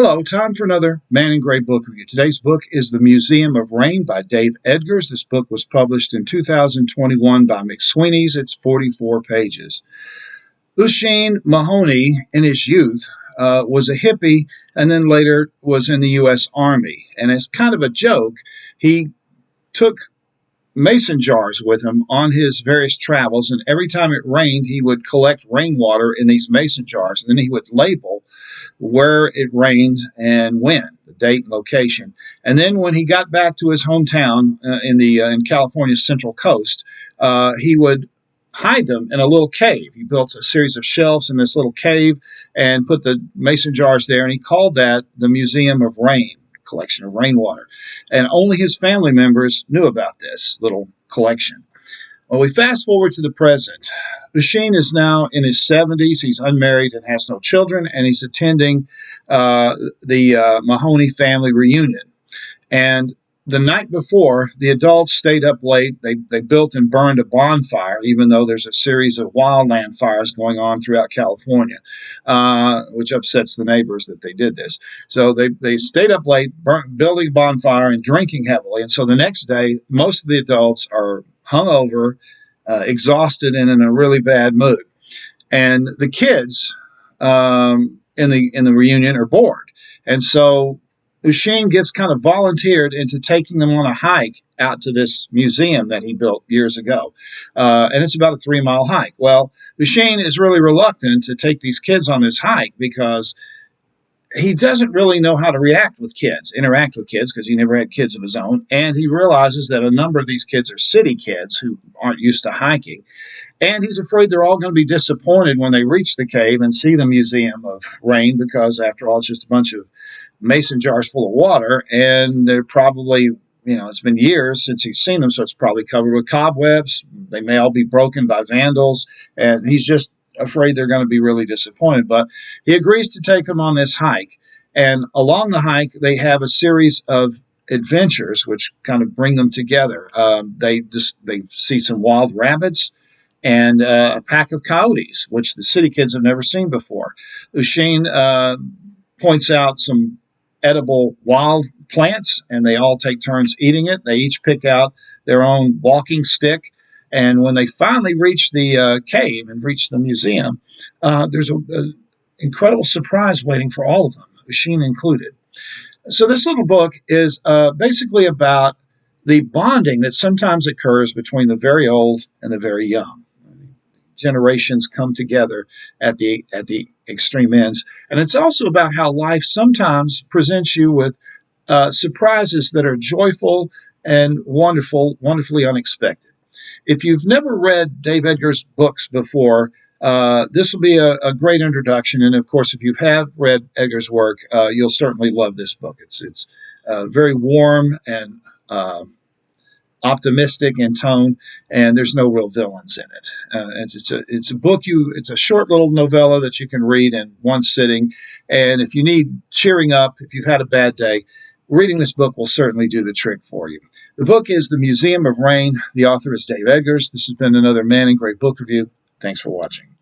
Hello, time for another Man in Gray book review. Today's book is The Museum of Rain by Dave Edgars. This book was published in 2021 by McSweeney's. It's 44 pages. Oisin Mahoney, in his youth, was a hippie and then later was in the U.S. Army. And as kind of a joke, he took mason jars with him on his various travels, and every time it rained, he would collect rainwater in these mason jars, and then he would label where it rained and when, the date and location. And then when he got back to his hometown in California's Central Coast, he would hide them in a little cave. He built a series of shelves in this little cave and put the mason jars there, and he called that the Museum of Rain, collection of rainwater. And only his family members knew about this little collection. Well, we fast forward to the present. Oisin is now in his 70s. He's unmarried and has no children, and he's attending the Mahoney family reunion. And the night before, the adults stayed up late. They built and burned a bonfire, even though there's a series of wildland fires going on throughout California, which upsets the neighbors that they did this. So they stayed up late, building a bonfire and drinking heavily. And so the next day, most of the adults are hungover, exhausted, and in a really bad mood. And the kids in the reunion are bored. And so Oisin gets kind of volunteered into taking them on a hike out to this museum that he built years ago. And it's about a 3-mile hike. Well, Oisin is really reluctant to take these kids on this hike because he doesn't really know how to interact with kids, because he never had kids of his own. And he realizes that a number of these kids are city kids who aren't used to hiking. And he's afraid they're all going to be disappointed when they reach the cave and see the Museum of Rain, because after all, it's just a bunch of mason jars full of water, and they're probably, it's been years since he's seen them, so it's probably covered with cobwebs. They may all be broken by vandals, and he's just afraid they're going to be really disappointed. But he agrees to take them on this hike, and along the hike, they have a series of adventures which kind of bring them together. They see some wild rabbits and a pack of coyotes, which the city kids have never seen before. Oisin points out some edible wild plants, and they all take turns eating it. They each pick out their own walking stick. And when they finally reach the cave and reach the museum, there's an incredible surprise waiting for all of them, Oisin included. So this little book is basically about the bonding that sometimes occurs between the very old and the very young. Generations come together at the extreme ends. And it's also about how life sometimes presents you with surprises that are joyful and wonderfully unexpected. If you've never read Dave Edgars' books before, this will be a great introduction. And of course, if you have read Edgars' work, you'll certainly love this book. It's very warm and optimistic in tone, and there's no real villains in it. It's a short little novella that you can read in one sitting. And if you need cheering up, if you've had a bad day, reading this book will certainly do the trick for you. The book is The Museum of Rain. The author is Dave Edgars. This has been another Man in Gray book review. Thanks for watching.